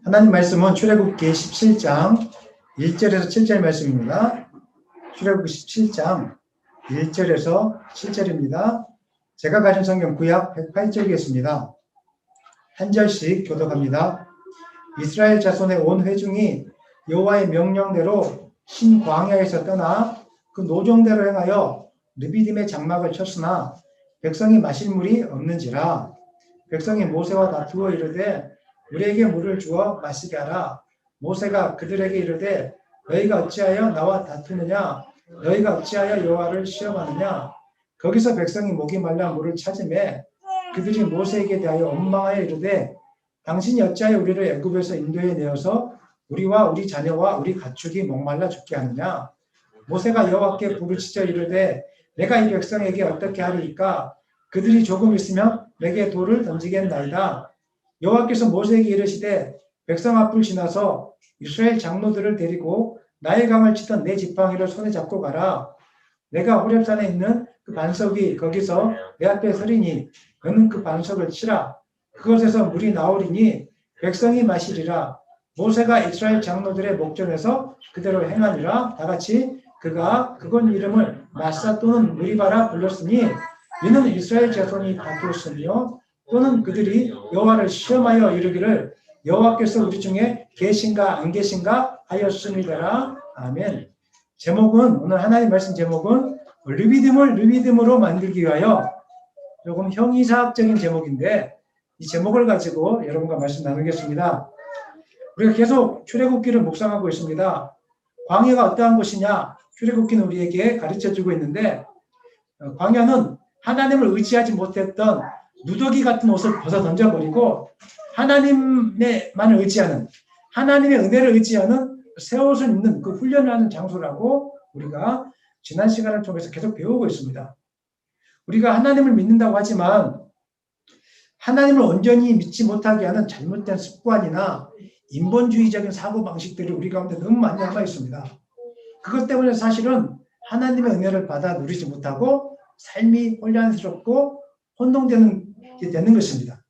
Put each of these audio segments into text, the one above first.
하나님 말씀은 출애굽기 17장 1절에서 7절 말씀입니다. 출애굽기 17장 1절에서 7절입니다. 제가 가진 성경 구약 108쪽이겠습니다. 한 절씩 교독합니다. 이스라엘 자손의 온 회중이 여호와의 명령대로 신 광야에서 떠나 그 노종대로 행하여 르비딤의 장막을 쳤으나 백성이 마실 물이 없는지라. 백성이 모세와 다투어 이르되 우리에게 물을 주어 마시게 하라. 모세가 그들에게 이르되 너희가 어찌하여 나와 다투느냐? 너희가 어찌하여 여호와를 시험하느냐? 거기서 백성이 목이 말라 물을 찾으매 그들이 모세에게 대하여 원망하여 이르되 당신이 어찌하여 우리를 애굽에서 인도해 내어서 우리와 우리 자녀와 우리 가축이 목말라 죽게 하느냐? 모세가 여호와께 부르짖어 이르되 내가 이 백성에게 어떻게 하리이까? 그들이 조금 있으면 내게 돌을 던지겠나이다. 여호와께서 모세에게 이르시되 백성 앞을 지나서 이스라엘 장로들을 데리고 나의 강을 치던 내 지팡이를 손에 잡고 가라. 내가 호렙산에 있는 그 반석이 거기서 내 앞에 서리니 너는 그 반석을 치라. 그것에서 물이 나오리니 백성이 마시리라. 모세가 이스라엘 장로들의 목전에서 그대로 행하니라. 다같이 그가 그곳 이름을 마사 또는 무리바라 불렀으니 이는 이스라엘 자손이 다투었으며 또는 그들이 여호와를 시험하여 이르기를 여호와께서 우리 중에 계신가 안 계신가 하였음이더라. 아멘. 제목은 오늘 하나님 말씀 제목은 르비딤을 르비딤으로 만들기 위하여 조금 형이사학적인 제목인데 이 제목을 가지고 여러분과 말씀 나누겠습니다. 우리가 계속 출애굽기를 묵상하고 있습니다. 광야가 어떠한 곳이냐? 출애굽기는 우리에게 가르쳐주고 있는데 광야는 하나님을 의지하지 못했던 누더기 같은 옷을 벗어 던져버리고 하나님만을 의지하는 하나님의 은혜를 의지하는 새 옷을 입는 그 훈련을 하는 장소라고 우리가 지난 시간을 통해서 계속 배우고 있습니다. 우리가 하나님을 믿는다고 하지만 하나님을 온전히 믿지 못하게 하는 잘못된 습관이나 인본주의적인 사고방식들이 우리 가운데 너무 많이 남아 있습니다. 그것 때문에 사실은 하나님의 은혜를 받아 누리지 못하고 삶이 혼란스럽고 혼동되는 게 되는 것입니다.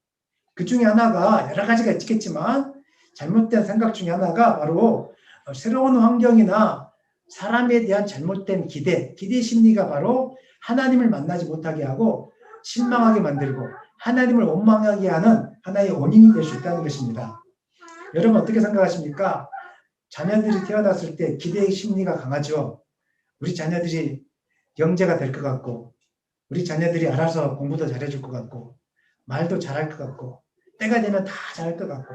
그 중에 하나가 여러 가지가 있겠지만 잘못된 생각 중에 하나가 바로 새로운 환경이나 사람에 대한 잘못된 기대 심리가 바로 하나님을 만나지 못하게 하고 실망하게 만들고 하나님을 원망하게 하는 하나의 원인이 될 수 있다는 것입니다. 여러분 어떻게 생각하십니까? 자녀들이 태어났을 때 기대의 심리가 강하죠. 우리 자녀들이 영재가 될 것 같고 우리 자녀들이 알아서 공부도 잘해줄 것 같고 말도 잘할 것 같고 때가 되면 다 잘할 것 같고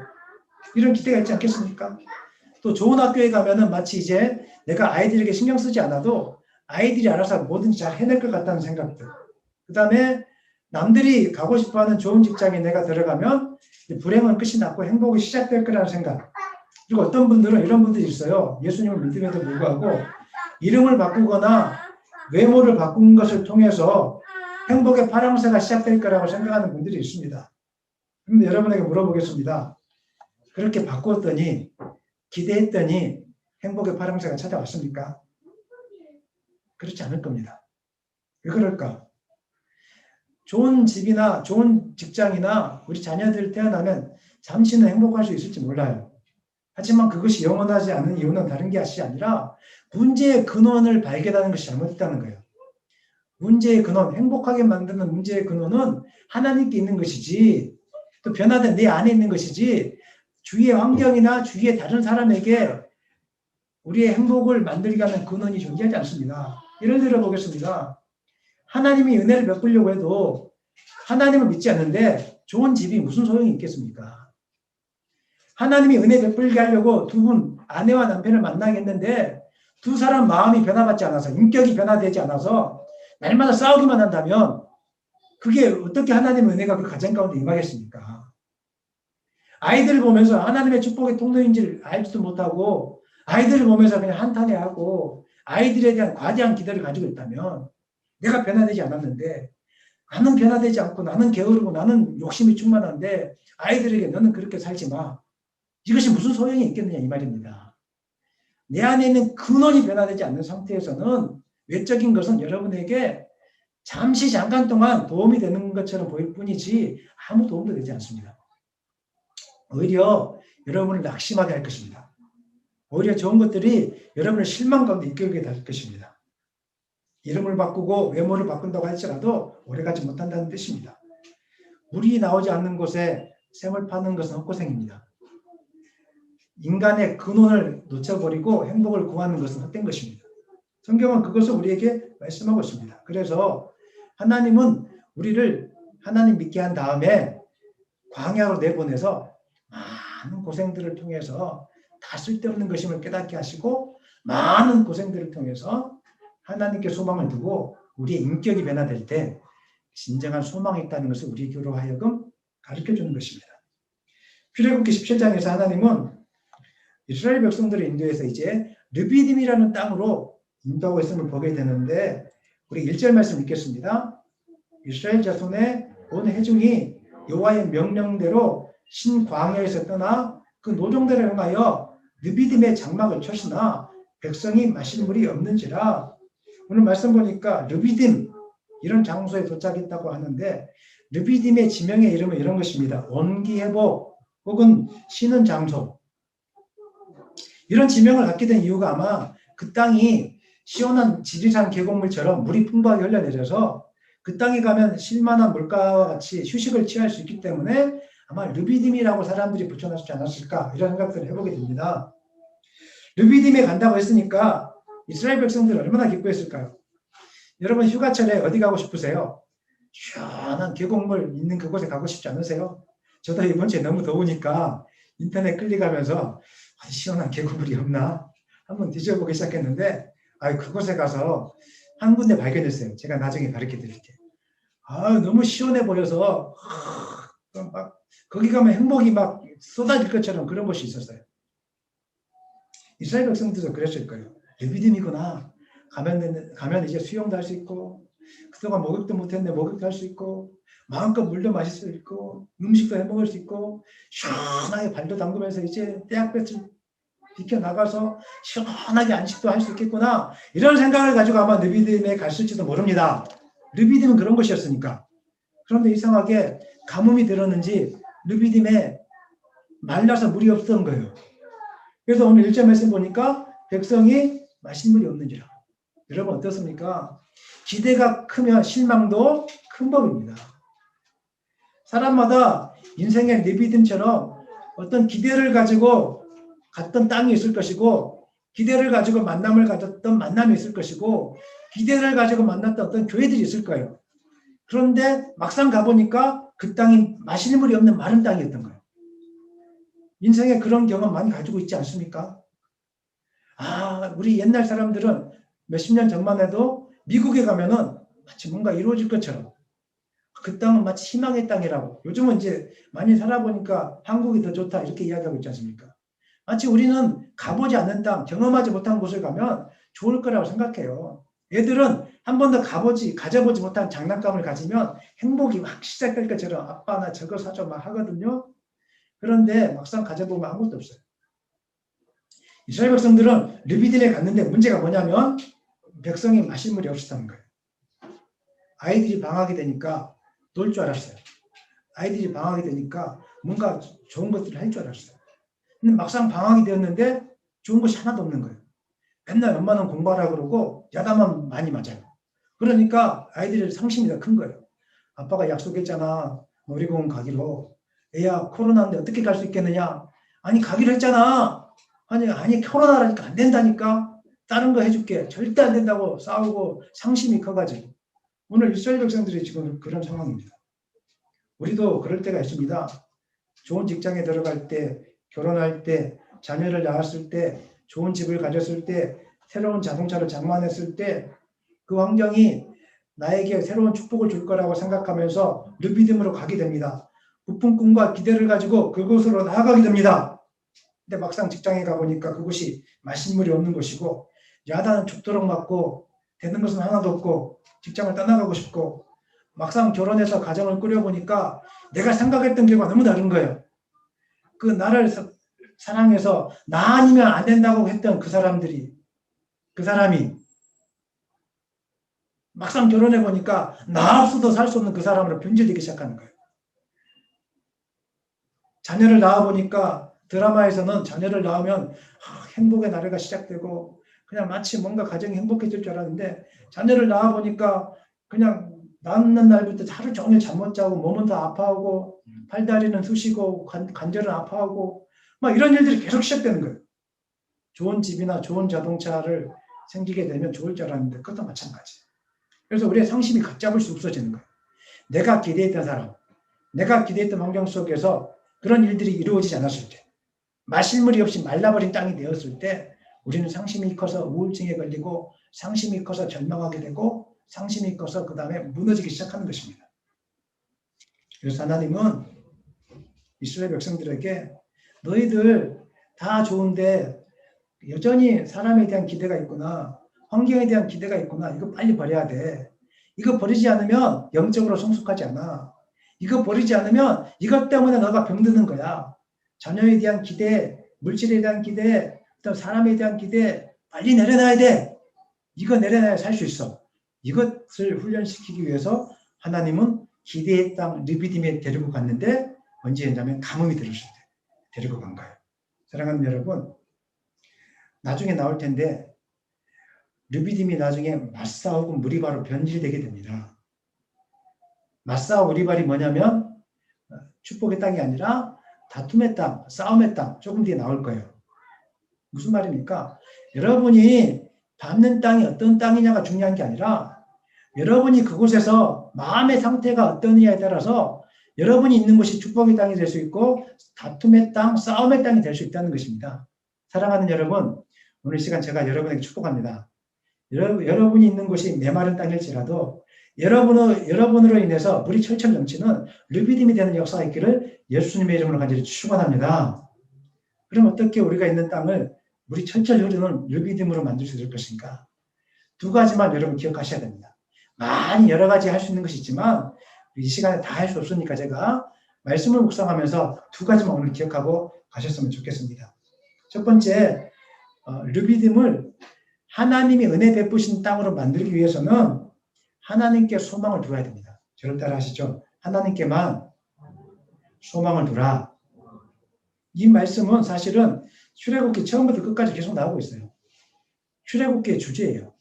이런 기대가 있지 않겠습니까? 또 좋은 학교에 가면은 마치 이제 내가 아이들에게 신경 쓰지 않아도 아이들이 알아서 뭐든지 잘 해낼 것 같다는 생각들. 그 다음에 남들이 가고 싶어하는 좋은 직장에 내가 들어가면 불행은 끝이 났고 행복이 시작될 거라는 생각. 그리고 어떤 분들은 이런 분들이 있어요. 예수님을 믿음에도 불구하고 이름을 바꾸거나 외모를 바꾼 것을 통해서 행복의 파랑새가 시작될 거라고 생각하는 분들이 있습니다. 그런데 여러분에게 물어보겠습니다. 그렇게 바꾸었더니 기대했더니 행복의 파랑새가 찾아왔습니까? 그렇지 않을 겁니다. 왜 그럴까? 좋은 집이나 좋은 직장이나 우리 자녀들 태어나면 잠시는 행복할 수 있을지 몰라요. 하지만 그것이 영원하지 않은 이유는 다른 것이 아니라 문제의 근원을 발견하는 것이 잘못됐다는 거예요. 문제의 근원, 행복하게 만드는 문제의 근원은 하나님께 있는 것이지 또 변화된 내 안에 있는 것이지 주위의 환경이나 주위의 다른 사람에게 우리의 행복을 만들게 하는 근원이 존재하지 않습니다. 예를 들어 보겠습니다. 하나님이 은혜를 베풀려고 해도 하나님을 믿지 않는데 좋은 집이 무슨 소용이 있겠습니까? 하나님이 은혜 베풀게 하려고 두 분 아내와 남편을 만나겠는데 두 사람 마음이 변화받지 않아서 인격이 변화되지 않아서 날마다 싸우기만 한다면 그게 어떻게 하나님의 은혜가 그 가정 가운데 임하겠습니까? 아이들을 보면서 하나님의 축복의 통로인지를 알지도 못하고 아이들을 보면서 그냥 한탄해하고 아이들에 대한 과대한 기대를 가지고 있다면 내가 변화되지 않았는데 나는 변화되지 않고 나는 게으르고 나는 욕심이 충만한데 아이들에게 너는 그렇게 살지 마. 이것이 무슨 소용이 있겠느냐 이 말입니다. 내 안에 있는 근원이 변화되지 않는 상태에서는 외적인 것은 여러분에게 잠시 잠깐 동안 도움이 되는 것처럼 보일 뿐이지 아무 도움도 되지 않습니다. 오히려 여러분을 낙심하게 할 것입니다. 오히려 좋은 것들이 여러분을 실망 가운데 이끌게 될 것입니다. 이름을 바꾸고 외모를 바꾼다고 할지라도 오래가지 못한다는 뜻입니다. 물이 나오지 않는 곳에 샘을 파는 것은 헛고생입니다. 인간의 근원을 놓쳐버리고 행복을 구하는 것은 헛된 것입니다. 성경은 그것을 우리에게 말씀하고 있습니다. 그래서 하나님은 우리를 하나님 믿게 한 다음에 광야로 내보내서 많은 고생들을 통해서 다 쓸데없는 것임을 깨닫게 하시고 많은 고생들을 통해서 하나님께 소망을 두고 우리의 인격이 변화될 때 진정한 소망이 있다는 것을 우리에게로 하여금 가르쳐주는 것입니다. 출애굽기 17장에서 하나님은 이스라엘 백성들을 인도해서 이제 르비딤이라는 땅으로 인도하고 있음을 보게 되는데 우리 1절 말씀 읽겠습니다. 이스라엘 자손의 온 회중이 여호와의 명령대로 신광야에서 떠나 그 노종대를 향하여 르비딤의 장막을 쳤으나 백성이 마실 물이 없는지라. 오늘 말씀 보니까 르비딤 이런 장소에 도착했다고 하는데 르비딤의 지명의 이름은 이런 것입니다. 온기회복 혹은 쉬는 장소. 이런 지명을 갖게 된 이유가 아마 그 땅이 시원한 지리산 계곡물처럼 물이 풍부하게 흘러내려서 그 땅에 가면 쉴만한 물가와 같이 휴식을 취할 수 있기 때문에 아마 르비딤이라고 사람들이 붙여놨지 않았을까 이런 생각들을 해보게 됩니다. 르비딤에 간다고 했으니까 이스라엘 백성들은 얼마나 기뻐했을까요? 여러분 휴가철에 어디 가고 싶으세요? 시원한 계곡물 있는 그곳에 가고 싶지 않으세요? 저도 이번 주에 너무 더우니까 인터넷 클릭하면서 시원한 계곡물이 없나? 한번 뒤져보기 시작했는데 그곳에 가서 한 군데 발견했어요. 제가 나중에 가르쳐 드릴게요. 너무 시원해 보여서 막 거기 가면 행복이 막 쏟아질 것처럼 그런 곳이 있었어요. 이스라엘 백성들도 그랬을 거예요. 르비딤이구나. 가면 이제 수영도 할 수 있고 그동안 목욕도 못했는데 목욕도 할 수 있고 마음껏 물도 마실 수 있고 음식도 해먹을 수 있고 시원하게 발도 담그면서 이제 떼약볕을 비켜나가서 시원하게 안식도 할 수 있겠구나. 이런 생각을 가지고 아마 르비딤에 갔을지도 모릅니다. 르비딤은 그런 곳이었으니까. 그런데 이상하게 가뭄이 들었는지 르비딤에 말라서 물이 없던 거예요. 그래서 오늘 1절 말씀 보니까 백성이 마실 물이 없는지라. 여러분 어떻습니까? 기대가 크면 실망도 큰 법입니다. 사람마다 인생의 르비딤처럼 어떤 기대를 가지고 갔던 땅이 있을 것이고 기대를 가지고 만남을 가졌던 만남이 있을 것이고 기대를 가지고 만났던 어떤 교회들이 있을 거예요. 그런데 막상 가보니까 그 땅이 마실 물이 없는 마른 땅이었던 거예요. 인생에 그런 경험 많이 가지고 있지 않습니까? 우리 옛날 사람들은 몇십 년 전만 해도 미국에 가면은 마치 뭔가 이루어질 것처럼 그 땅은 마치 희망의 땅이라고. 요즘은 이제 많이 살아보니까 한국이 더 좋다 이렇게 이야기하고 있지 않습니까? 마치 우리는 가보지 않는 땅, 경험하지 못한 곳을 가면 좋을 거라고 생각해요. 애들은 한 번도 가져보지 못한 장난감을 가지면 행복이 막 시작될 것처럼 아빠 나 저거 사줘 막 하거든요. 그런데 막상 가져보면 아무것도 없어요. 이스라엘 백성들은 르비딤에 갔는데 문제가 뭐냐면 백성이 마실 물이 없었다는 거예요. 아이들이 방학이 되니까 놀 줄 알았어요. 아이들이 방학이 되니까 뭔가 좋은 것들을 할 줄 알았어요. 근데 막상 방학이 되었는데 좋은 것이 하나도 없는 거예요. 맨날 엄마는 공부하라 그러고 야단만 많이 맞아요. 그러니까 아이들의 상심이 더 큰 거예요. 아빠가 약속했잖아. 놀이공원 가기로. 애야 코로나인데 어떻게 갈 수 있겠느냐. 아니 가기로 했잖아. 아니 코로나라니까 안 된다니까. 다른 거 해줄게. 절대 안 된다고 싸우고 상심이 커가지고. 오늘 이스라엘 백성들이 지금 그런 상황입니다. 우리도 그럴 때가 있습니다. 좋은 직장에 들어갈 때, 결혼할 때, 자녀를 낳았을 때, 좋은 집을 가졌을 때, 새로운 자동차를 장만했을 때 그 환경이 나에게 새로운 축복을 줄 거라고 생각하면서 르비딤으로 가게 됩니다. 부푼 꿈과 기대를 가지고 그곳으로 나아가게 됩니다. 근데 막상 직장에 가보니까 그곳이 마실 물이 없는 곳이고 야단은 죽도록 맞고 되는 것은 하나도 없고 직장을 떠나가고 싶고 막상 결혼해서 가정을 꾸려보니까 내가 생각했던 결과가 너무 다른 거예요. 그 나를 사랑해서 나 아니면 안 된다고 했던 그 사람이 막상 결혼해보니까 나 없어도 살 수 없는 그 사람으로 변질되기 시작하는 거예요. 자녀를 낳아보니까 드라마에서는 자녀를 낳으면 행복의 나래가 시작되고 그냥 마치 뭔가 가정이 행복해질 줄 알았는데 자녀를 낳아보니까 그냥 낳는 날부터 하루 종일 잠 못 자고 몸은 다 아파하고 팔다리는 쑤시고 관절은 아파하고 막 이런 일들이 계속 시작되는 거예요. 좋은 집이나 좋은 자동차를 생기게 되면 좋을 줄 알았는데 그것도 마찬가지. 그래서 우리의 상심이 걷잡을 수 없어지는 거예요. 내가 기대했던 사람, 내가 기대했던 환경 속에서 그런 일들이 이루어지지 않았을 때, 마실물이 없이 말라버린 땅이 되었을 때 우리는 상심이 커서 우울증에 걸리고 상심이 커서 절망하게 되고 상심이 커서 그 다음에 무너지기 시작하는 것입니다. 그래서 하나님은 이스라엘 백성들에게 너희들 다 좋은데 여전히 사람에 대한 기대가 있구나. 환경에 대한 기대가 있구나. 이거 빨리 버려야 돼. 이거 버리지 않으면 영적으로 성숙하지 않아. 이거 버리지 않으면 이것 때문에 너가 병드는 거야. 자녀에 대한 기대, 물질에 대한 기대, 또 사람에 대한 기대 빨리 내려놔야 돼. 이거 내려놔야 살 수 있어. 이것을 훈련시키기 위해서 하나님은 기대의 땅 르비딤에 데리고 갔는데 언제 했냐면 가뭄이 들었을 때 데리고 간 거예요. 사랑하는 여러분, 나중에 나올 텐데 르비딤이 나중에 마사와 혹은 무리바로 변질되게 됩니다. 마사와 무리발이 뭐냐면 축복의 땅이 아니라 다툼의 땅, 싸움의 땅 조금 뒤에 나올 거예요. 무슨 말입니까? 여러분이 밟는 땅이 어떤 땅이냐가 중요한 게 아니라 여러분이 그곳에서 마음의 상태가 어떠느냐에 따라서 여러분이 있는 곳이 축복의 땅이 될 수 있고 다툼의 땅, 싸움의 땅이 될 수 있다는 것입니다. 사랑하는 여러분, 오늘 시간 제가 여러분에게 축복합니다. 여러분이 있는 곳이 메마른 땅일지라도 여러분으로 인해서 물이 철철 넘치는 르비딤이 되는 역사가 있기를 예수님의 이름으로 간절히 축원합니다. 그럼 어떻게 우리가 있는 땅을 물이 철철 흐르는 르비딤으로 만들 수 있을 것인가? 두 가지만 여러분 기억하셔야 됩니다. 많이 여러 가지 할 수 있는 것이 있지만 이 시간에 다 할 수 없으니까 제가 말씀을 묵상하면서 두 가지만 오늘 기억하고 가셨으면 좋겠습니다. 첫 번째, 르비딤을 하나님이 은혜 베푸신 땅으로 만들기 위해서는 하나님께 소망을 두어야 됩니다. 저를 따라 하시죠. 하나님께만 소망을 두라. 이 말씀은 사실은 출애굽기 처음부터 끝까지 계속 나오고 있어요. 출애굽기의 주제예요.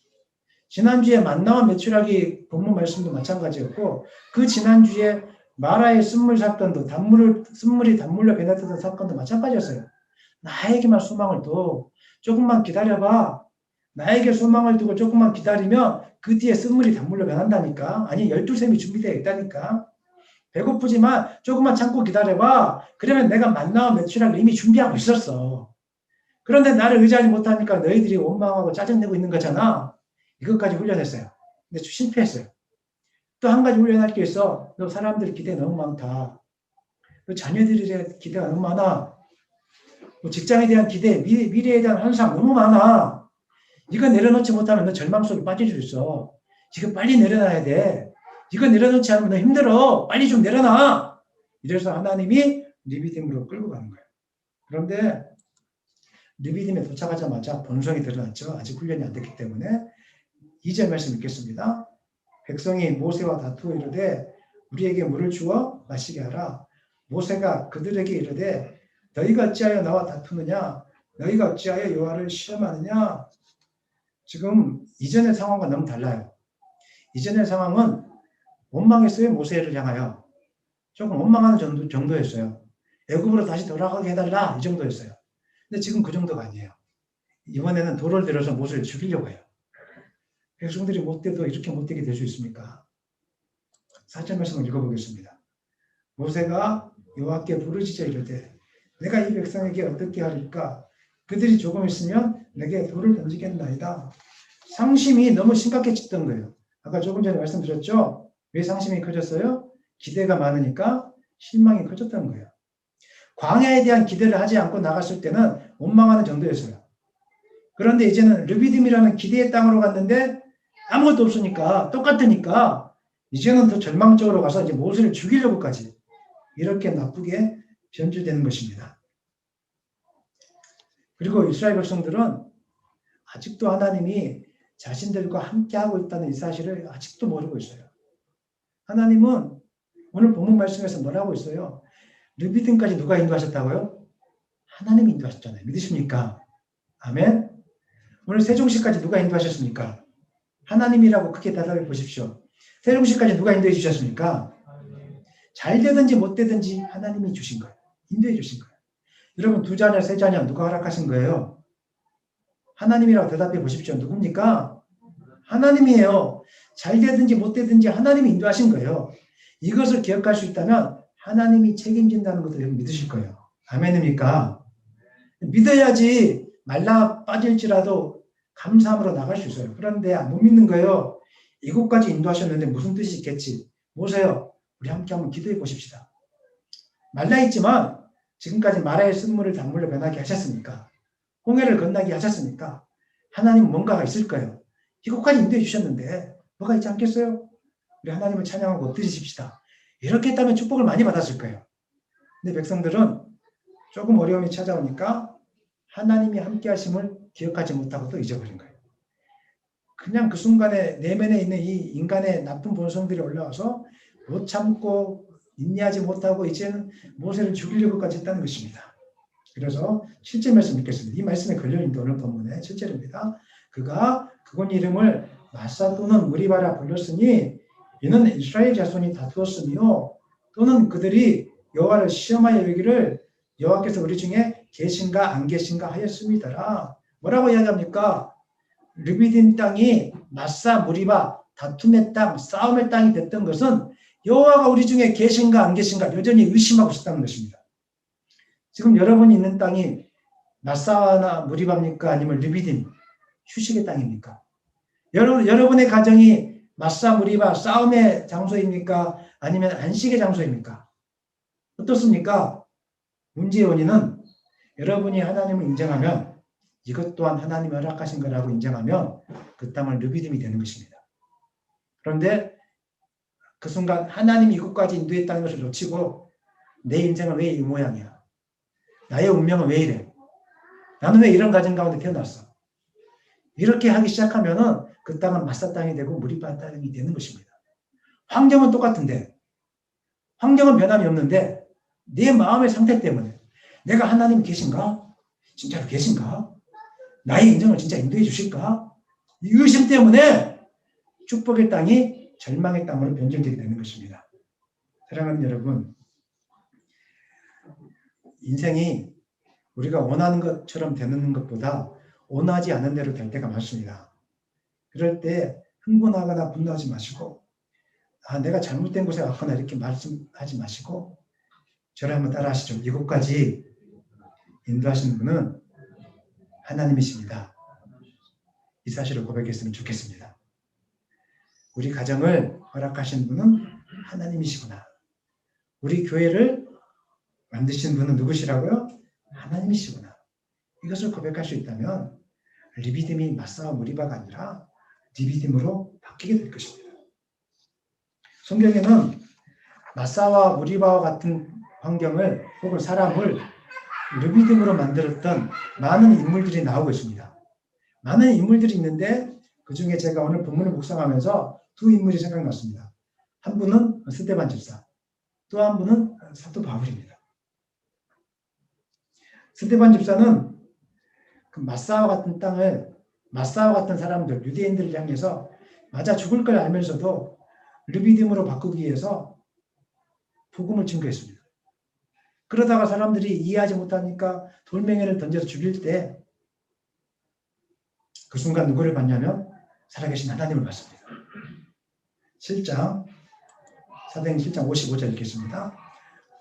지난주에 만나와 메추라기 본문 말씀도 마찬가지였고 그 지난주에 마라의 쓴물 사건도 쓴물이 단물로 변했던 사건도 마찬가지였어요. 나에게만 소망을 둬. 조금만 기다려봐. 나에게 소망을 두고 조금만 기다리면 그 뒤에 쓴물이 단물로 변한다니까. 아니 12셈이 준비되어 있다니까. 배고프지만 조금만 참고 기다려봐. 그러면 내가 만나와 메추라기를 이미 준비하고 있었어. 그런데 나를 의지하지 못하니까 너희들이 원망하고 짜증내고 있는 거잖아. 이것까지 훈련했어요. 근데 실패했어요. 또 한 가지 훈련할 게 있어. 너 사람들 기대 너무 많다. 너 자녀들의 기대가 너무 많아. 뭐 직장에 대한 기대, 미래에 대한 환상 너무 많아. 이거 내려놓지 못하면 너 절망 속에 빠질 수 있어. 지금 빨리 내려놔야 돼. 이거 내려놓지 않으면 너 힘들어. 빨리 좀 내려놔. 이래서 하나님이 르비딤으로 끌고 가는 거예요. 그런데 르비딤에 도착하자마자 본성이 드러났죠. 아직 훈련이 안 됐기 때문에 2절 말씀 읽겠습니다. 백성이 모세와 다투어 이르되 우리에게 물을 주어 마시게 하라. 모세가 그들에게 이르되 너희가 어찌하여 나와 다투느냐? 너희가 어찌하여 여호와를 시험하느냐? 지금 이전의 상황과 너무 달라요. 이전의 상황은 원망했어요. 모세를 향하여. 조금 원망하는 정도였어요. 애굽으로 다시 돌아가게 해달라 이 정도였어요. 근데 지금 그 정도가 아니에요. 이번에는 돌을 들어서 모세를 죽이려고 해요. 백성들이 못돼도 이렇게 못되게 될 수 있습니까? 4절 말씀을 읽어보겠습니다. 모세가 여호와께 부르짖어 이르되 내가 이 백성에게 어떻게 하리까? 그들이 조금 있으면 내게 돌을 던지겠나이다. 상심이 너무 심각해졌던 거예요. 아까 조금 전에 말씀드렸죠? 왜 상심이 커졌어요? 기대가 많으니까 실망이 커졌다는 거예요. 광야에 대한 기대를 하지 않고 나갔을 때는 원망하는 정도였어요. 그런데 이제는 르비딤이라는 기대의 땅으로 갔는데 아무것도 없으니까 똑같으니까 이제는 더 절망적으로 가서 이제 모세를 죽이려고까지 이렇게 나쁘게 변질되는 것입니다. 그리고 이스라엘 백성들은 아직도 하나님이 자신들과 함께하고 있다는 이 사실을 아직도 모르고 있어요. 하나님은 오늘 본문 말씀에서 뭐라고 있어요? 르비딤까지 누가 인도하셨다고요? 하나님이 인도하셨잖아요. 믿으십니까? 아멘. 오늘 세종시까지 누가 인도하셨습니까? 하나님이라고 크게 대답해 보십시오. 세종시까지 누가 인도해 주셨습니까? 잘 되든지 못 되든지 하나님이 주신 거예요. 인도해 주신 거예요. 여러분 두 자녀, 세 자녀 누가 허락하신 거예요? 하나님이라고 대답해 보십시오. 누굽니까? 하나님이에요. 잘 되든지 못 되든지 하나님이 인도하신 거예요. 이것을 기억할 수 있다면 하나님이 책임진다는 것을 여러분 믿으실 거예요. 아멘입니까? 믿어야지 말라 빠질지라도 감사함으로 나갈 수 있어요. 그런데 못 믿는 거예요. 이곳까지 인도하셨는데 무슨 뜻이 있겠지? 보세요. 우리 함께 한번 기도해 보십시다. 말라 있지만 지금까지 마라의 쓴물을 단물로 변하게 하셨습니까? 홍해를 건너게 하셨습니까? 하나님은 뭔가가 있을 거예요. 이곳까지 인도해 주셨는데 뭐가 있지 않겠어요? 우리 하나님을 찬양하고 엎드리십시다. 이렇게 했다면 축복을 많이 받았을 거예요. 근데 백성들은 조금 어려움이 찾아오니까 하나님이 함께 하심을 기억하지 못하고 또 잊어버린 거예요. 그냥 그 순간에 내면에 있는 이 인간의 나쁜 본성들이 올라와서 못 참고 인내하지 못하고 이제는 모세를 죽이려고까지 했다는 것입니다. 그래서 7절 말씀 읽겠습니다. 이 말씀에 걸려있는 오늘 본문의 7절입니다. 그가 그곳 이름을 마사 또는 무리바라 불렀으니 이는 이스라엘 자손이 다투었으며 또는 그들이 여호와를 시험하여 여기를 여호와께서 우리 중에 계신가 안 계신가 하였습니다라. 뭐라고 이야기합니까? 르비딤 땅이 마사 무리바 다툼의 땅, 싸움의 땅이 됐던 것은 여호와가 우리 중에 계신가 안 계신가 여전히 의심하고 있었다는 것입니다. 지금 여러분이 있는 땅이 마사나 무리바입니까? 아니면 르비딤, 휴식의 땅입니까? 여러분의 가정이 마사 무리바 싸움의 장소입니까? 아니면 안식의 장소입니까? 어떻습니까? 문제의 원인은 여러분이 하나님을 인정하면 이것 또한 하나님이 허락하신 거라고 인정하면 그 땅은 르비딤이 되는 것입니다. 그런데 그 순간 하나님이 이곳까지 인도했다는 것을 놓치고 내 인생은 왜 이 모양이야? 나의 운명은 왜 이래? 나는 왜 이런 가정 가운데 태어났어? 이렇게 하기 시작하면은 그 땅은 마사 땅이 되고 무리바 땅이 되는 것입니다. 환경은 똑같은데, 환경은 변함이 없는데 내 마음의 상태 때문에 내가 하나님이 계신가? 진짜로 계신가? 나의 인생을 진짜 인도해 주실까? 이 의심 때문에 축복의 땅이 절망의 땅으로 변질되게 되는 것입니다. 사랑하는 여러분, 인생이 우리가 원하는 것처럼 되는 것보다 원하지 않은 대로 될 때가 많습니다. 그럴 때 흥분하거나 분노하지 마시고 내가 잘못된 곳에 왔거나 이렇게 말씀하지 마시고 저를 한번 따라 하시죠. 이곳까지 인도하시는 분은 하나님이십니다. 이 사실을 고백했으면 좋겠습니다. 우리 가정을 허락하신 분은 하나님이시구나. 우리 교회를 만드신 분은 누구시라고요? 하나님이시구나. 이것을 고백할 수 있다면 르비딤이 마사와 무리바가 아니라 르비딤으로 바뀌게 될 것입니다. 성경에는 마사와 무리바와 같은 환경을 혹은 사람을 르비딤으로 만들었던 많은 인물들이 나오고 있습니다. 많은 인물들이 있는데 그 중에 제가 오늘 본문을 묵상하면서 두 인물이 생각났습니다. 한 분은 스데반 집사, 또 한 분은 사도 바울입니다. 스데반 집사는 그 마사와 같은 땅을, 마사와 같은 사람들, 유대인들을 향해서 맞아 죽을 걸 알면서도 르비딤으로 바꾸기 위해서 복음을 증거했습니다. 그러다가 사람들이 이해하지 못하니까 돌멩이를 던져서 죽일 때 그 순간 누구를 봤냐면 살아계신 하나님을 봤습니다. 7장, 사도행전 7장 55절 읽겠습니다.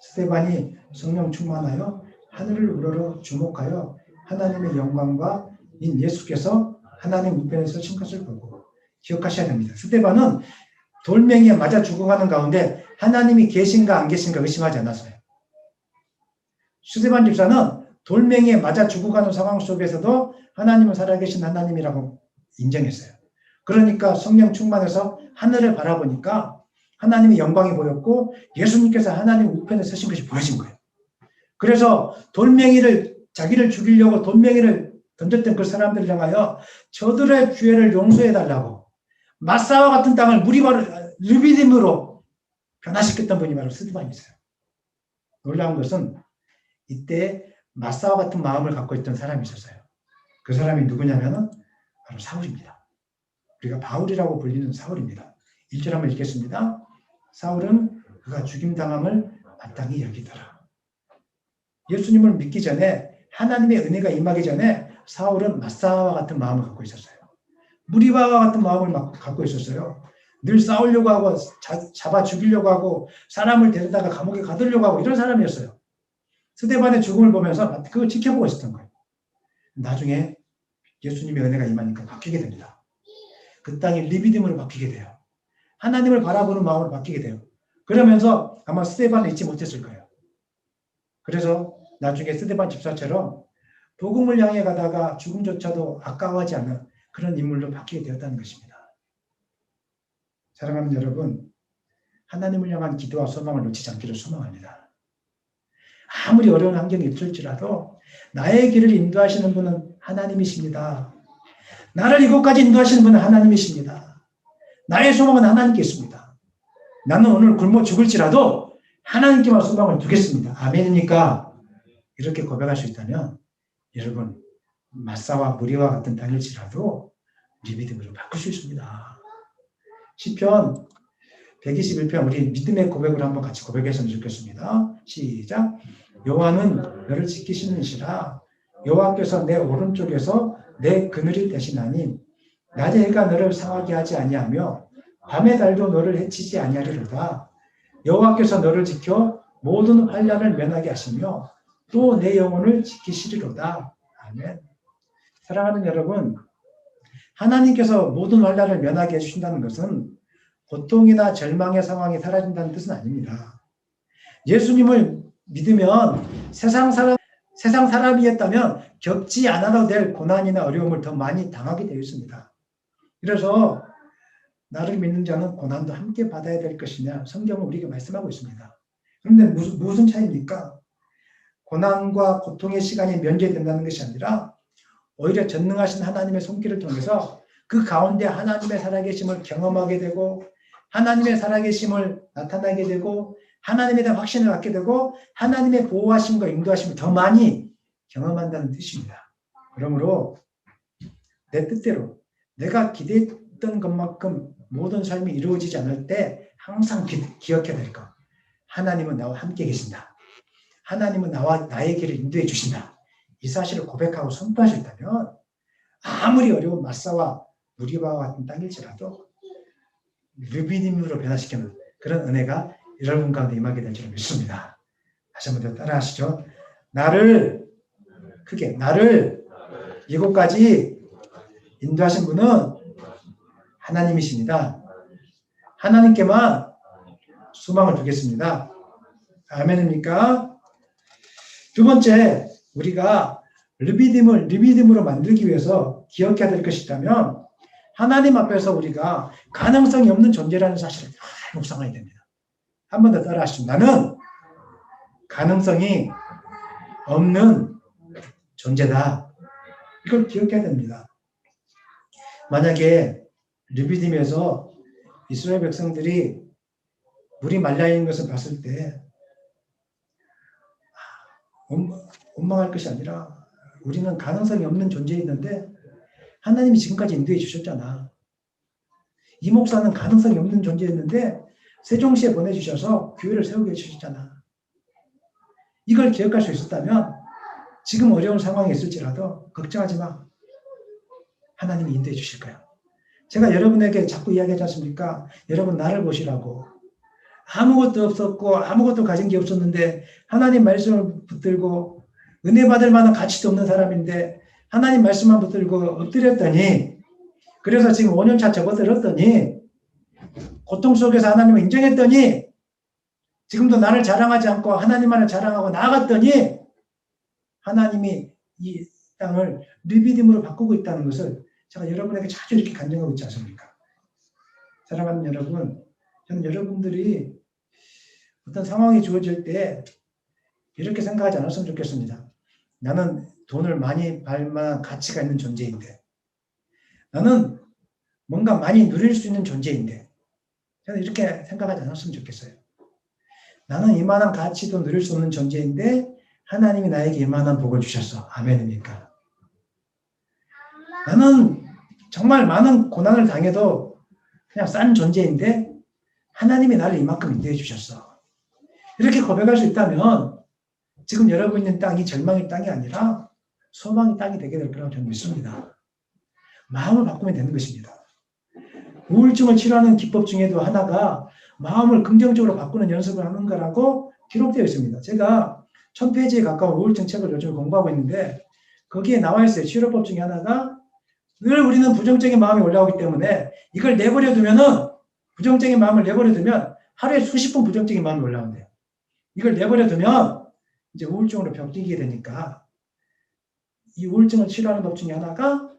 스데반이 성령 충만하여 하늘을 우러러 주목하여 하나님의 영광과 인 예수께서 하나님 우편에 서신 것을 보고 기억하셔야 됩니다. 스데반은 돌멩이에 맞아 죽어가는 가운데 하나님이 계신가 안 계신가 의심하지 않았어요. 스데반 집사는 돌멩이에 맞아 죽어가는 상황 속에서도 하나님은 살아계신 하나님이라고 인정했어요. 그러니까 성령 충만해서 하늘을 바라보니까 하나님의 영광이 보였고 예수님께서 하나님 우편에 서신 것이 보여진 거예요. 그래서 돌멩이를 자기를 죽이려고 돌멩이를 던졌던 그 사람들을 향하여 저들의 죄를 용서해달라고 마사와 같은 땅을 르비딤으로 변화시켰던 분이 바로 스데반이세요. 놀라운 것은 이때 마사와 같은 마음을 갖고 있던 사람이 있었어요. 그 사람이 누구냐면은 바로 사울입니다. 우리가 바울이라고 불리는 사울입니다. 1절 한번 읽겠습니다. 사울은 그가 죽임당함을 마땅히 여기더라. 예수님을 믿기 전에 하나님의 은혜가 임하기 전에 사울은 마사와 같은 마음을 갖고 있었어요. 무리바와 같은 마음을 갖고 있었어요. 늘 싸우려고 하고 잡아 죽이려고 하고 사람을 데려다가 감옥에 가두려고 하고 이런 사람이었어요. 스데반의 죽음을 보면서 그걸 지켜보고 있었던 거예요. 나중에 예수님의 은혜가 임하니까 바뀌게 됩니다. 그 땅이 리비딤으로 바뀌게 돼요. 하나님을 바라보는 마음으로 바뀌게 돼요. 그러면서 아마 스데반을 잊지 못했을 거예요. 그래서 나중에 스데반 집사처럼 복음을 향해 가다가 죽음조차도 아까워하지 않는 그런 인물로 바뀌게 되었다는 것입니다. 사랑하는 여러분, 하나님을 향한 기도와 소망을 놓치지 않기를 소망합니다. 아무리 어려운 환경이 있을지라도 나의 길을 인도하시는 분은 하나님이십니다. 나를 이곳까지 인도하시는 분은 하나님이십니다. 나의 소망은 하나님께 있습니다. 나는 오늘 굶어 죽을지라도 하나님께만 소망을 두겠습니다. 아멘입니까? 이렇게 고백할 수 있다면 여러분, 마사와 무리와 같은 땅일지라도 리비딤으로 바꿀 수 있습니다. 시편 121편 우리 믿음의 고백을 한번 같이 고백했으면 좋겠습니다. 시작. 여호와는 너를 지키시는 이시라. 여호와께서 내 오른쪽에서 내 그늘이 되시나니 낮의 해가 너를 상하게 하지 아니하며 밤의 달도 너를 해치지 아니하리로다. 여호와께서 너를 지켜 모든 환난을 면하게 하시며 또 내 영혼을 지키시리로다. 아멘. 사랑하는 여러분, 하나님께서 모든 환난을 면하게 해주신다는 것은 고통이나 절망의 상황이 사라진다는 뜻은 아닙니다. 예수님을 믿으면 세상 사람이었다면 겪지 않아도 될 고난이나 어려움을 더 많이 당하게 되어 있습니다. 그래서 나를 믿는 자는 고난도 함께 받아야 될 것이냐 성경은 우리에게 말씀하고 있습니다. 그런데 무슨 차이입니까? 고난과 고통의 시간이 면제된다는 것이 아니라 오히려 전능하신 하나님의 손길을 통해서 그 가운데 하나님의 살아계심을 경험하게 되고 하나님의 살아계심을 나타나게 되고 하나님에 대한 확신을 갖게 되고 하나님의 보호하심과 인도하심을 더 많이 경험한다는 뜻입니다. 그러므로 내 뜻대로 내가 기대했던 것만큼 모든 삶이 이루어지지 않을 때 항상 기억해야 될 것. 하나님은 나와 함께 계신다. 하나님은 나의 길을 인도해 주신다. 이 사실을 고백하고 선포할 수 있다면 아무리 어려운 마사와 무리바와 같은 땅일지라도 르비딤으로 변화시키는 그런 은혜가 여러분 가운데 임하게 될 줄 믿습니다. 다시 한번 따라 하시죠. 나를 이곳까지 인도하신 분은 하나님이십니다. 하나님께만 소망을 두겠습니다. 아멘입니까? 두 번째, 우리가 리비딤으로 만들기 위해서 기억해야 될 것이 있다면 하나님 앞에서 우리가 가능성이 없는 존재라는 사실을 잘 묵상해야 됩니다. 한 번 더 따라 하시죠. 나는 가능성이 없는 존재다. 이걸 기억해야 됩니다. 만약에 르비딤에서 이스라엘 백성들이 물이 말라있는 것을 봤을 때 원망할 것이 아니라 우리는 가능성이 없는 존재였는데 하나님이 지금까지 인도해 주셨잖아. 이 목사는 가능성이 없는 존재였는데 세종시에 보내주셔서 교회를 세우게 해주셨잖아. 이걸 기억할 수 있었다면 지금 어려운 상황이 있을지라도 걱정하지 마. 하나님이 인도해 주실 거야. 제가 여러분에게 자꾸 이야기하지 않습니까? 여러분 나를 보시라고. 아무것도 없었고 아무것도 가진 게 없었는데 하나님 말씀을 붙들고 은혜 받을 만한 가치도 없는 사람인데 하나님 말씀만 붙들고 엎드렸더니 그래서 지금 5년차 접어들었더니 고통 속에서 하나님을 인정했더니 지금도 나를 자랑하지 않고 하나님만을 자랑하고 나아갔더니 하나님이 이 땅을 르비딤으로 바꾸고 있다는 것을 제가 여러분에게 자주 이렇게 간증하고 있지 않습니까? 사랑하는 여러분, 저는 여러분들이 어떤 상황이 주어질 때 이렇게 생각하지 않았으면 좋겠습니다. 나는 돈을 많이 벌 만한 가치가 있는 존재인데 나는 뭔가 많이 누릴 수 있는 존재인데 저는 이렇게 생각하지 않았으면 좋겠어요. 나는 이만한 가치도 누릴 수 없는 존재인데 하나님이 나에게 이만한 복을 주셨어. 아멘입니까? 나는 정말 많은 고난을 당해도 그냥 싼 존재인데 하나님이 나를 이만큼 인도해 주셨어. 이렇게 고백할 수 있다면 지금 여러분 있는 땅이 절망의 땅이 아니라 소망의 땅이 되게 될 거라고 저는 믿습니다. 마음을 바꾸면 되는 것입니다. 우울증을 치료하는 기법 중에도 하나가 마음을 긍정적으로 바꾸는 연습을 하는 거라고 기록되어 있습니다. 제가 1000페이지에 가까운 우울증 책을 요즘 공부하고 있는데 거기에 나와 있어요. 치료법 중에 하나가 늘 우리는 부정적인 마음이 올라오기 때문에 이걸 내버려 두면은 부정적인 마음을 내버려 두면 하루에 수십 번 부정적인 마음이 올라온대요. 이걸 내버려 두면 이제 우울증으로 벽뛰게 되니까 이 우울증을 치료하는 법 중에 하나가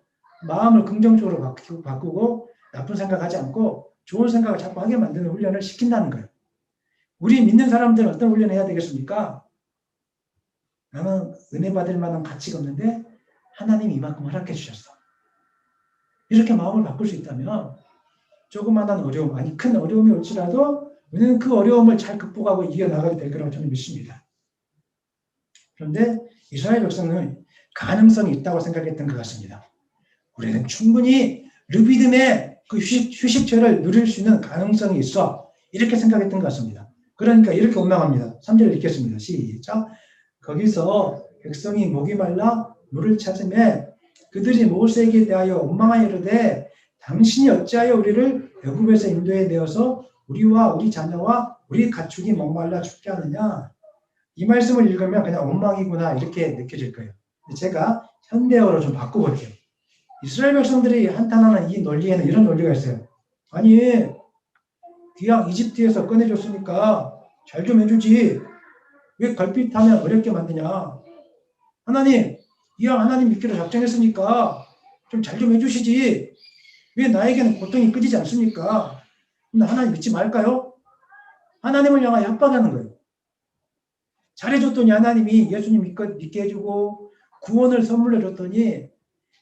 마음을 긍정적으로 바꾸고 나쁜 생각하지 않고 좋은 생각을 자꾸 하게 만드는 훈련을 시킨다는 거예요. 우리 믿는 사람들은 어떤 훈련을 해야 되겠습니까? 나는 은혜 받을 만한 가치가 없는데 하나님이 이만큼 허락해 주셨어. 이렇게 마음을 바꿀 수 있다면 조그마한 어려움, 아니 큰 어려움이 올지라도 우리는 그 어려움을 잘 극복하고 이겨나가게 될 거라고 저는 믿습니다. 그런데 이스라엘 백성은 가능성이 있다고 생각했던 것 같습니다. 우리는 충분히 르비딤의 그 휴식처를 누릴 수 있는 가능성이 있어. 이렇게 생각했던 것 같습니다. 그러니까 이렇게 원망합니다. 3절을 읽겠습니다. 시작. 거기서 백성이 목이 말라 물을 찾으매 그들이 모세에게 대하여 원망하여 이르되 당신이 어찌하여 우리를 애굽에서 인도해 내어서 우리와 우리 자녀와 우리 가축이 목말라 죽게 하느냐. 이 말씀을 읽으면 그냥 원망이구나 이렇게 느껴질 거예요. 제가 현대어로 좀 바꿔볼게요. 이스라엘 백성들이 한탄하는 이 논리에는 이런 논리가 있어요. 아니 귀양 이집트에서 꺼내줬으니까 잘 좀 해주지. 왜 걸핏하면 어렵게 만드냐. 하나님 이왕 하나님 믿기로 작정했으니까 좀 잘 좀 해주시지. 왜 나에게는 고통이 끊이지 않습니까? 근데 하나님 믿지 말까요? 하나님을 향하여 협박하는 거예요. 잘해줬더니 하나님이 예수님 믿게 해주고 구원을 선물로 줬더니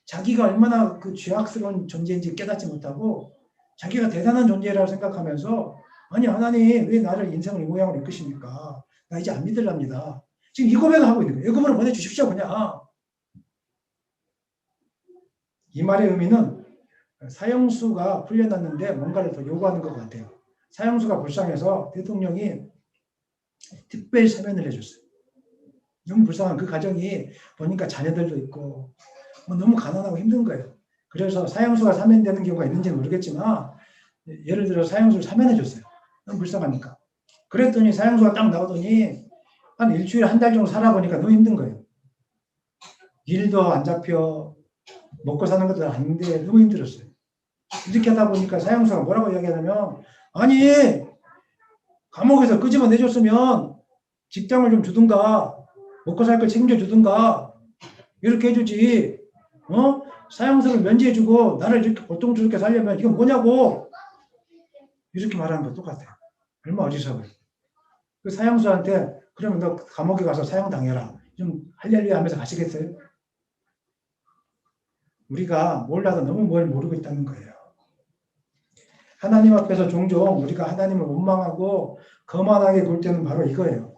자기가 얼마나 그 죄악스러운 존재인지 깨닫지 못하고 자기가 대단한 존재라고 생각하면서 아니 하나님 왜 나를 인생을 이 모양으로 이끄십니까? 나 이제 안 믿으랍니다. 지금 이 고백을 하고 있는 거예요. 애굽으로 보내주십시오 그냥. 이 말의 의미는 사형수가 풀려났는데 뭔가를 더 요구하는 것 같아요. 사형수가 불쌍해서 대통령이 특별 사면을 해줬어요. 너무 불쌍한 그 가정이 보니까 자녀들도 있고 너무 가난하고 힘든 거예요. 그래서 사형수가 사면되는 경우가 있는지는 모르겠지만 예를 들어 사형수를 사면해줬어요. 너무 불쌍하니까. 그랬더니 사형수가 딱 나오더니 한 일주일 한 달 정도 살아보니까 너무 힘든 거예요. 일도 안 잡혀 먹고 사는 것도 아닌데 너무 힘들었어요. 이렇게 하다 보니까 사형수가 뭐라고 이야기하냐면 아니 감옥에서 끄집어 내줬으면 직장을 좀 주든가 먹고 살 걸 책임져 주든가 이렇게 해주지 사형수를 면제해주고 나를 이렇게 고통스럽게 살려면 이건 뭐냐고 이렇게 말하는 거 똑같아요. 얼마나 어리석어요. 그 사형수한테 그러면 너 감옥에 가서 사형당해라 좀 할렐루야 하면서 가시겠어요? 우리가 몰라도 너무 뭘 모르고 있다는 거예요. 하나님 앞에서 종종 우리가 하나님을 원망하고 거만하게 굴 때는 바로 이거예요.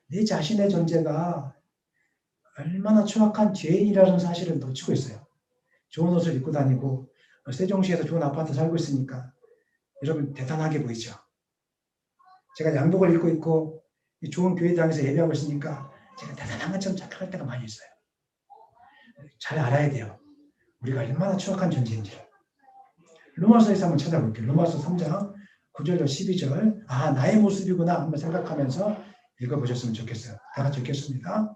내 자신의 존재가 얼마나 추악한 죄인이라는 사실을 놓치고 있어요. 좋은 옷을 입고 다니고 세종시에서 좋은 아파트 살고 있으니까 여러분 대단하게 보이죠. 제가 양복을 입고 있고 좋은 교회 다니면서 예배하고 있으니까 제가 대단한 것처럼 착각할 때가 많이 있어요. 잘 알아야 돼요. 우리가 얼마나 추악한 존재인지를. 로마서에서 한번 찾아볼게요. 로마서 3장 9절로 12절. 아 나의 모습이구나 한번 생각하면서 읽어보셨으면 좋겠어요. 다 같이 읽겠습니다.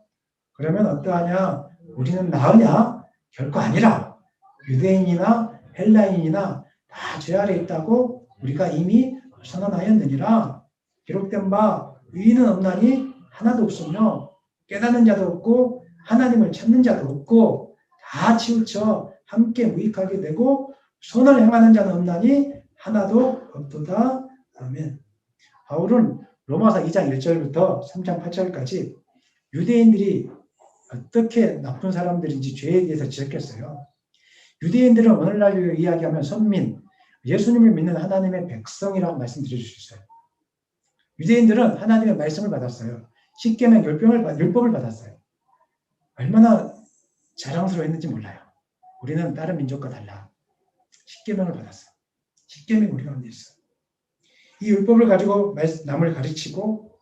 그러면 어떠하냐? 우리는 나으냐? 결코 아니라. 유대인이나 헬라인이나 다 죄 아래 있다고 우리가 이미 선언하였느니라. 기록된 바 의인은 없나니 하나도 없으며 깨닫는 자도 없고 하나님을 찾는 자도 없고 다 치우쳐 함께 무익하게 되고 선을 행하는 자는 없나니 하나도 없도다. 아멘. 바울은 로마서 2장 1절부터 3장 8절까지 유대인들이 어떻게 나쁜 사람들인지 죄에 대해서 지적했어요. 유대인들은 오늘날 이야기하면 선민, 예수님을 믿는 하나님의 백성이라고 말씀드릴 수 있어요. 유대인들은 하나님의 말씀을 받았어요. 십계명 율법을 받았어요. 얼마나 자랑스러워했는지 몰라요. 우리는 다른 민족과 달라. 십계명을 받았어. 십계명이 우리 가운데 있어. 이 율법을 가지고 남을 가르치고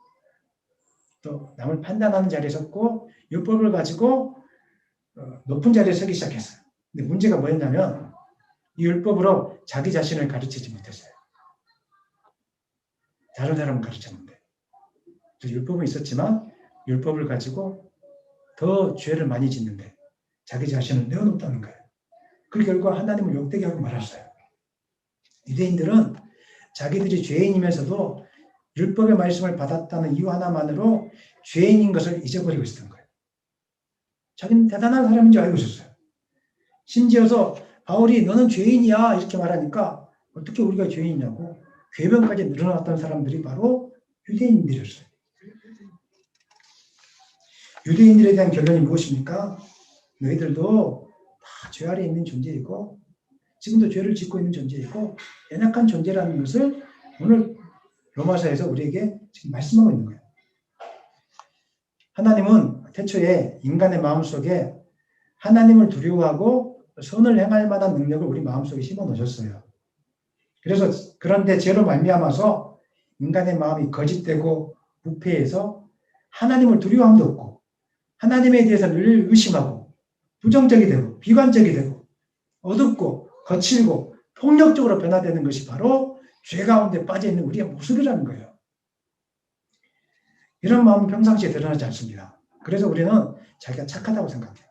또 남을 판단하는 자리에 섰고 율법을 가지고 높은 자리에 서기 시작했어요. 근데 문제가 뭐였냐면 이 율법으로 자기 자신을 가르치지 못했어요. 다른 사람은 가르쳤는데. 율법은 있었지만 율법을 가지고 더 죄를 많이 짓는데 자기 자신을 내어놓았다는 거예요. 그 결과 하나님을 욕되게 하고 말았어요. 유대인들은 자기들이 죄인이면서도 율법의 말씀을 받았다는 이유 하나만으로 죄인인 것을 잊어버리고 있었던 거예요. 자기는 대단한 사람인 줄 알고 있었어요. 심지어서 바울이 너는 죄인이야 이렇게 말하니까 어떻게 우리가 죄인이냐고 궤변까지 늘어났던 사람들이 바로 유대인들이었어요. 유대인들에 대한 결론이 무엇입니까? 너희들도 다 죄 아래에 있는 존재이고 지금도 죄를 짓고 있는 존재이고 연약한 존재라는 것을 오늘 로마서에서 우리에게 지금 말씀하고 있는 거예요. 하나님은 태초에 인간의 마음속에 하나님을 두려워하고 선을 행할 만한 능력을 우리 마음속에 심어 놓으셨어요. 그래서 그런데 죄로 말미암아서 인간의 마음이 거짓되고 부패해서 하나님을 두려워함도 없고 하나님에 대해서 늘 의심하고 부정적이 되고 비관적이 되고 어둡고 거칠고 폭력적으로 변화되는 것이 바로 죄 가운데 빠져있는 우리의 모습이라는 거예요. 이런 마음은 평상시에 드러나지 않습니다. 그래서 우리는 자기가 착하다고 생각해요.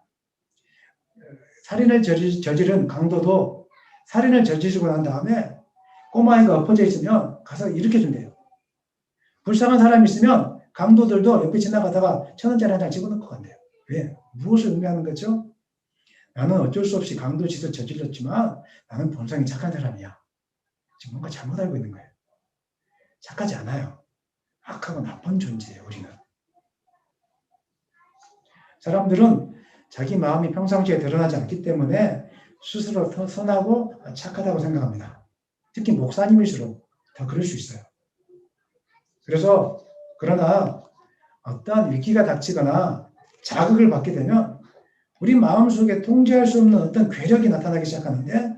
살인을 저지른 강도도 살인을 저지르고 난 다음에 꼬마아이가 엎어져 있으면 가서 일으켜준대요. 불쌍한 사람이 있으면 강도들도 옆에 지나가다가 1,000원짜리 한 장 집어넣고 간대요. 왜? 무엇을 의미하는 거죠? 나는 어쩔 수 없이 강도 짓을 저질렀지만 나는 본성이 착한 사람이야. 지금 뭔가 잘못 알고 있는 거예요. 착하지 않아요. 악하고 나쁜 존재예요, 우리는. 사람들은 자기 마음이 평상시에 드러나지 않기 때문에 스스로 더 선하고 착하다고 생각합니다. 특히 목사님일수록 더 그럴 수 있어요. 그래서 그러나 어떠한 위기가 닥치거나 자극을 받게 되면 우리 마음속에 통제할 수 없는 어떤 괴력이 나타나기 시작하는데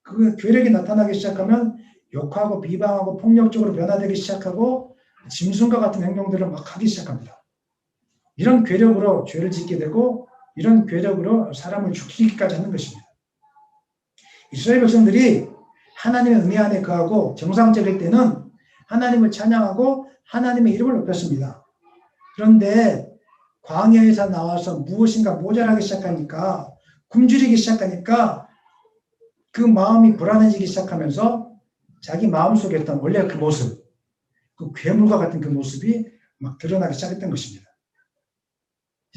그 괴력이 나타나기 시작하면 욕하고 비방하고 폭력적으로 변화되기 시작하고 짐승과 같은 행동들을 막 하기 시작합니다. 이런 괴력으로 죄를 짓게 되고 이런 괴력으로 사람을 죽이기까지 하는 것입니다. 이스라엘 백성들이 하나님의 은혜 안에 거하고 정상적일 때는 하나님을 찬양하고 하나님의 이름을 높였습니다. 그런데 광야에서 나와서 무엇인가 모자라기 시작하니까 굶주리기 시작하니까 그 마음이 불안해지기 시작하면서 자기 마음속에 있던 원래 그 모습, 그 괴물과 같은 그 모습이 막 드러나기 시작했던 것입니다.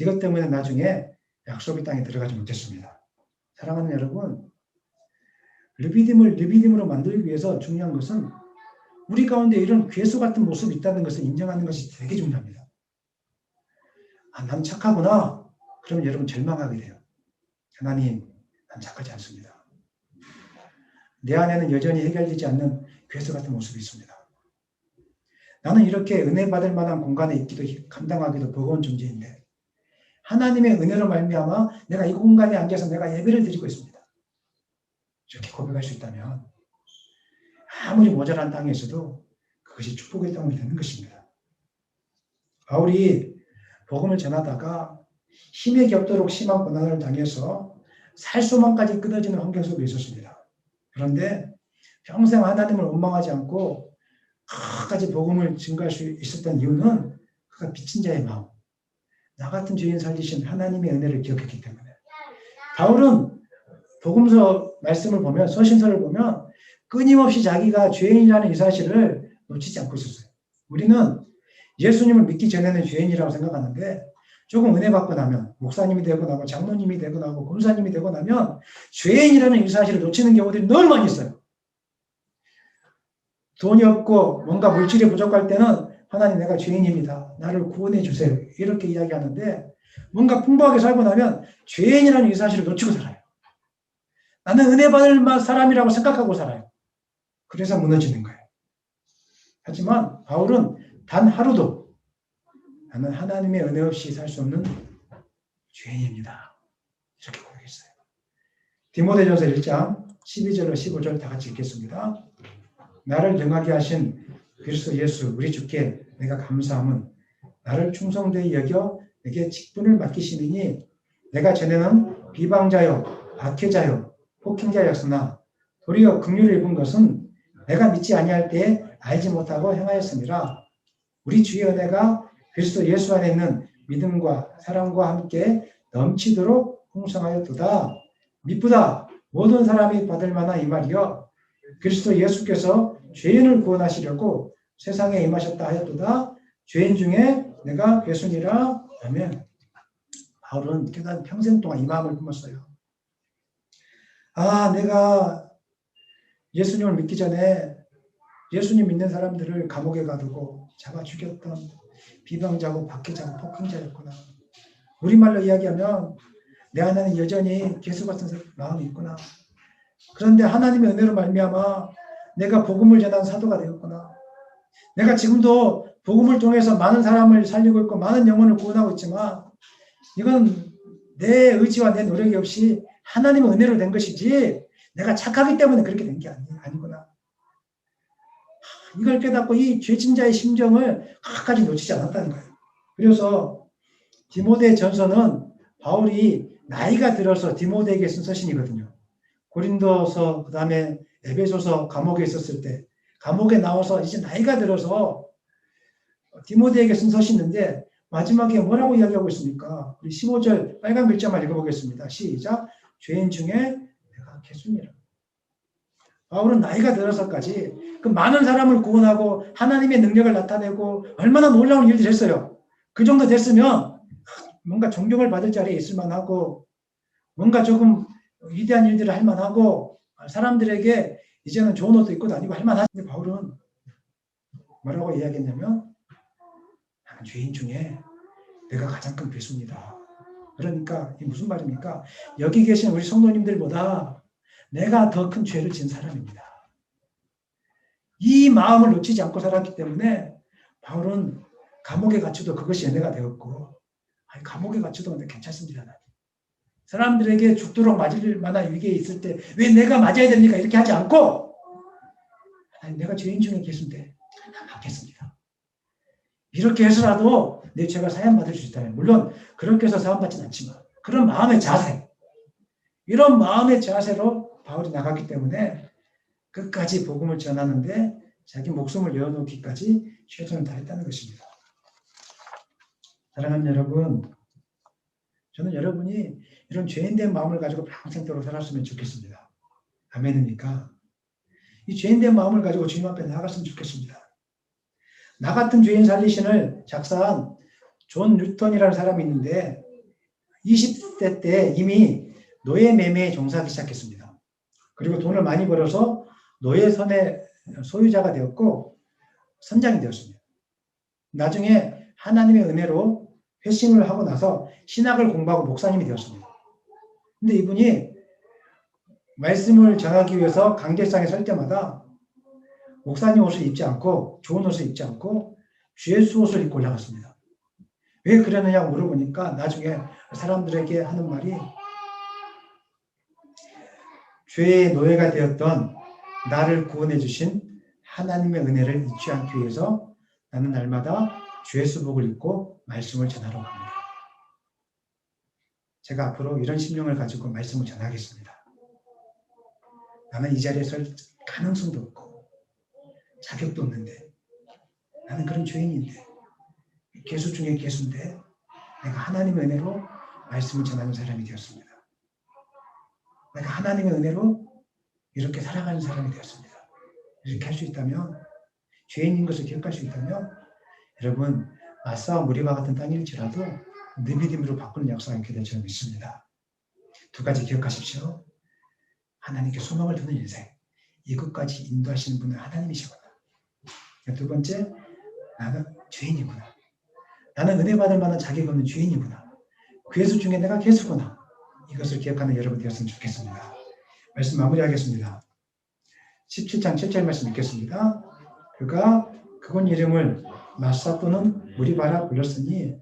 이것 때문에 나중에 약속의 땅에 들어가지 못했습니다. 사랑하는 여러분, 르비딤으로 만들기 위해서 중요한 것은 우리 가운데 이런 괴수 같은 모습이 있다는 것을 인정하는 것이 되게 중요합니다. 아, 난 착하구나. 그러면 여러분 절망하게 돼요. 하나님, 난 착하지 않습니다. 내 안에는 여전히 해결되지 않는 괴수 같은 모습이 있습니다. 나는 이렇게 은혜 받을 만한 공간에 있기도 감당하기도 버거운 존재인데 하나님의 은혜로 말미암아 내가 이 공간에 앉아서 내가 예배를 드리고 있습니다. 이렇게 고백할 수 있다면 아무리 모자란 땅에서도 그것이 축복의 땅이 되는 것입니다. 바울이 복음을 전하다가 힘에 겹도록 심한 고난을 당해서 살소망까지 끊어지는 환경 속에 있었습니다. 그런데 평생 하나님을 원망하지 않고 끝까지 복음을 증거할 수 있었던 이유는 그가 빚진 자의 마음, 나 같은 죄인 살리신 하나님의 은혜를 기억했기 때문에. 바울은 복음서 말씀을 보면, 서신서를 보면 끊임없이 자기가 죄인이라는 이 사실을 놓치지 않고 있었어요. 우리는 예수님을 믿기 전에는 죄인이라고 생각하는데 조금 은혜 받고 나면 목사님이 되고 나고 장로님이 되고 나고 권사님이 되고 나면 죄인이라는 이 사실을 놓치는 경우들이 너무 많이 있어요. 돈이 없고 뭔가 물질이 부족할 때는 하나님 내가 죄인입니다. 나를 구원해 주세요. 이렇게 이야기하는데 뭔가 풍부하게 살고 나면 죄인이라는 이 사실을 놓치고 살아요. 나는 은혜 받을 사람이라고 생각하고 살아요. 그래서 무너지는 거예요. 하지만 바울은 단 하루도 나는 하나님의 은혜 없이 살 수 없는 죄인입니다. 이렇게 고백했어요. 디모데전서 1장 12절로 15절 다 같이 읽겠습니다. 나를 능하게 하신 그리스도 예수 우리 주께 내가 감사함은 나를 충성되이 여겨 내게 직분을 맡기시니 내가 전에는 비방자요 악해자요 폭행자였으나 도리어 긍휼을 입은 것은 내가 믿지 아니할 때에 알지 못하고 행하였습니다. 우리 주의 은혜가 그리스도 예수 안에 있는 믿음과 사랑과 함께 넘치도록 풍성하였도다. 미쁘다 모든 사람이 받을 만한 이 말이여 그리스도 예수께서 죄인을 구원하시려고 세상에 임하셨다 하였도다. 죄인 중에 내가 괴순이라. 아멘. 바울은 깨달은 평생 동안 이 마음을 품었어요. 내가 예수님을 믿기 전에 예수님 믿는 사람들을 감옥에 가두고 잡아 죽였던 비방자고 박해자고 폭행자였구나. 우리말로 이야기하면 내 안에는 여전히 개수 같은 마음이 있구나. 그런데 하나님의 은혜로 말미암아 내가 복음을 전하는 사도가 되었구나. 내가 지금도 복음을 통해서 많은 사람을 살리고 있고 많은 영혼을 구원하고 있지만 이건 내 의지와 내 노력이 없이 하나님의 은혜로 된 것이지 내가 착하기 때문에 그렇게 된 게 아니구나. 이걸 깨닫고 이 죄진자의 심정을 끝까지 놓치지 않았다는 거예요. 그래서 디모데 전서는 바울이 나이가 들어서 디모데에게 쓴 서신이거든요. 고린도서 그 다음에 에베소서 감옥에 있었을 때 감옥에 나와서 이제 나이가 들어서 디모데에게 쓴 서신인데 마지막에 뭐라고 이야기하고 있습니까? 우리 15절 빨간 글자만 읽어보겠습니다. 시작. 죄인 중에 내가 괴순이라. 바울은 나이가 들어서까지 그 많은 사람을 구원하고 하나님의 능력을 나타내고 얼마나 놀라운 일들을 했어요. 그 정도 됐으면 뭔가 존경을 받을 자리에 있을 만하고 뭔가 조금 위대한 일들을 할 만하고 사람들에게 이제는 좋은 옷도 입고 다니고 할 만한데 바울은 뭐라고 이야기했냐면 나는 죄인 중에 내가 가장 큰 괴수입니다. 그러니까 이게 무슨 말입니까? 여기 계신 우리 성도님들보다 내가 더 큰 죄를 지은 사람입니다. 이 마음을 놓치지 않고 살았기 때문에 바울은 감옥에 갇혀도 그것이 은혜가 되었고 감옥에 갇혀도 근데 괜찮습니다. 사람들에게 죽도록 맞을 만한 위기에 있을 때 왜 내가 맞아야 됩니까? 이렇게 하지 않고 내가 죄인 중에 계신데 받겠습니다. 이렇게 해서라도 내 죄가 사함받을 수 있다면 물론 그렇게 해서 사함받지는 않지만 그런 마음의 자세 이런 마음의 자세로 바울이 나갔기 때문에 끝까지 복음을 전하는데 자기 목숨을 내어놓기까지 최선을 다했다는 것입니다. 사랑하는 여러분, 저는 여러분이 이런 죄인된 마음을 가지고 평생도록 살았으면 좋겠습니다. 아멘입니까? 이 죄인된 마음을 가지고 주님 앞에 나아갔으면 좋겠습니다. 나 같은 죄인 살리신을 작사한 존 뉴턴이라는 사람이 있는데 20대 때 이미 노예 매매에 종사하기 시작했습니다. 그리고 돈을 많이 벌어서 노예선의 소유자가 되었고 선장이 되었습니다. 나중에 하나님의 은혜로 회심을 하고 나서 신학을 공부하고 목사님이 되었습니다. 근데 이분이 말씀을 전하기 위해서 강대상에 설 때마다 목사님 옷을 입지 않고 좋은 옷을 입지 않고 죄수 옷을 입고 올라갔습니다. 왜 그러느냐고 물어보니까 나중에 사람들에게 하는 말이 죄의 노예가 되었던 나를 구원해 주신 하나님의 은혜를 잊지 않기 위해서 나는 날마다 죄수복을 입고 말씀을 전하러 갑니다. 제가 앞으로 이런 심령을 가지고 말씀을 전하겠습니다. 나는 이 자리에 설 가능성도 없고 자격도 없는데 나는 그런 죄인인데 개수 중에 개수인데 내가 하나님의 은혜로 말씀을 전하는 사람이 되었습니다. 내가 하나님의 은혜로 이렇게 살아가는 사람이 되었습니다. 이렇게 할 수 있다면 죄인인 것을 기억할 수 있다면 여러분 마사와 무리와 같은 땅일지라도 내 믿음으로 바꾸는 역사가 있게 될 줄 믿습니다. 두 가지 기억하십시오. 하나님께 소망을 두는 인생 이것까지 인도하시는 분은 하나님이시구나. 두 번째 나는 죄인이구나. 나는 은혜 받을 만한 자격이 없는 죄인이구나. 괴수 중에 내가 괴수구나. 이것을 기억하는 여러분 되었으면 좋겠습니다. 말씀 마무리하겠습니다. 17장 7절 말씀 읽겠습니다. 그건 이름을 마사 또는 무리바라 불렀으니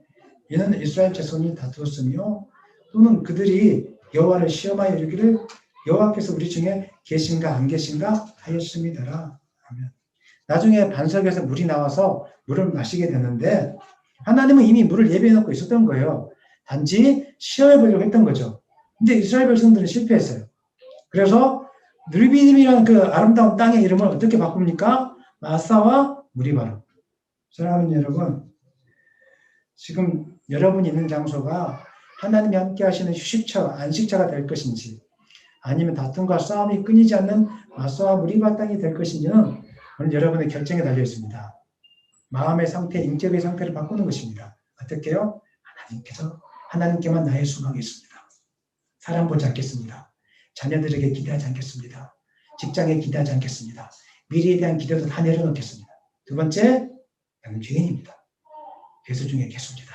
이는 이스라엘 자손이 다투었으며 또는 그들이 여호와를 시험하여 이르기를 여호와께서 우리 중에 계신가 안 계신가 하였습니다라. 아멘. 나중에 반석에서 물이 나와서 물을 마시게 됐는데 하나님은 이미 물을 예비해 놓고 있었던 거예요. 단지 시험해 보려고 했던 거죠. 근데 이스라엘 백성들은 실패했어요. 그래서 느비딤이라는 그 아름다운 땅의 이름을 어떻게 바꿉니까? 마사와 무리바로. 사랑하는 여러분, 지금 여러분이 있는 장소가 하나님이 함께 하시는 휴식처, 안식처가 될 것인지 아니면 다툼과 싸움이 끊이지 않는 마사와 무리바 땅이 될 것인지는 오늘 여러분의 결정에 달려 있습니다. 마음의 상태, 인격의 상태를 바꾸는 것입니다. 어떻게요? 하나님께만 나의 소망이 있습니다. 사람 보지 않겠습니다. 자녀들에게 기대하지 않겠습니다. 직장에 기대하지 않겠습니다. 미래에 대한 기대도 다 내려놓겠습니다. 두 번째, 나는 죄인입니다. 괴수 중에 괴수입니다.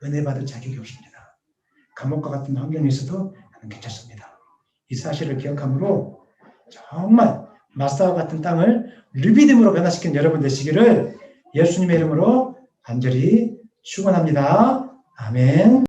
은혜 받을 자격이 없습니다. 감옥과 같은 환경에서도 나는 괜찮습니다. 이 사실을 기억함으로 정말 마사와 같은 땅을 르비딤으로 변화시킨 여러분 되시기를 예수님의 이름으로 간절히 축원합니다. 아멘.